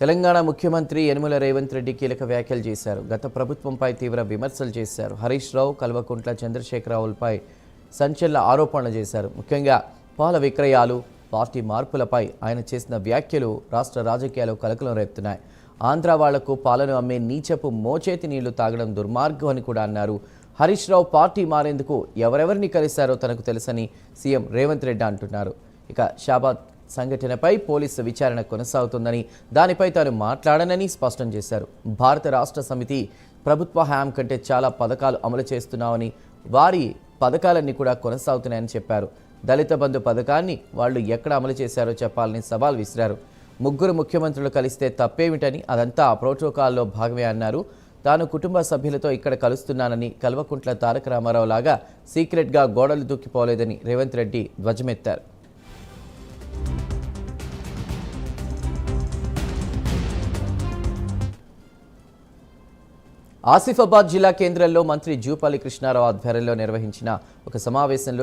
తెలంగాణ ముఖ్యమంత్రి యనమల రేవంత్ రెడ్డి కీలక వ్యాఖ్యలు చేశారు. గత ప్రభుత్వంపై తీవ్ర విమర్శలు చేశారు. హరీష్ రావు, కల్వకుంట్ల చంద్రశేఖరరావులపై సంచలన ఆరోపణలు చేశారు. ముఖ్యంగా పాల విక్రయాలు, పార్టీ మార్పులపై ఆయన చేసిన వ్యాఖ్యలు రాష్ట్ర రాజకీయాల్లో కలకలం రేపుతున్నాయి. ఆంధ్ర వాళ్లకు పాలను అమ్మే నీచపు మోచేతి నీళ్లు తాగడం దుర్మార్గం అని కూడా అన్నారు. హరీష్ రావు పార్టీ మారేందుకు ఎవరెవరిని కలిశారో తనకు తెలుసని సీఎం రేవంత్ రెడ్డి అంటున్నారు. ఇక షాబాద్ సంఘటనపై పోలీసు విచారణ కొనసాగుతుందని, దానిపై తాను మాట్లాడనని స్పష్టం చేశారు. భారత రాష్ట్ర సమితి ప్రభుత్వ హయాం కంటే చాలా పథకాలు అమలు చేస్తున్నామని, వారి పథకాలన్నీ కూడా కొనసాగుతున్నాయని చెప్పారు. దళిత బంధు పథకాన్ని వాళ్ళు ఎక్కడ అమలు చేశారో చెప్పాలని సవాల్ విసిరారు. ముగ్గురు ముఖ్యమంత్రులు కలిస్తే తప్పేమిటని, అదంతా ప్రోటోకాల్లో భాగమే అన్నారు. తాను కుటుంబ సభ్యులతో ఇక్కడ కలుస్తున్నానని, కల్వకుంట్ల తారక రామారావు లాగా సీక్రెట్గా గోడలు దూకిపోలేదని రేవంత్ రెడ్డి ధ్వజమెత్తారు. ఆసిఫాబాద్ జిల్లా కేంద్రంలో మంత్రి జూపల్లి కృష్ణారావు ఆధ్వర్యంలో నిర్వహించిన ఒక సమావేశంలో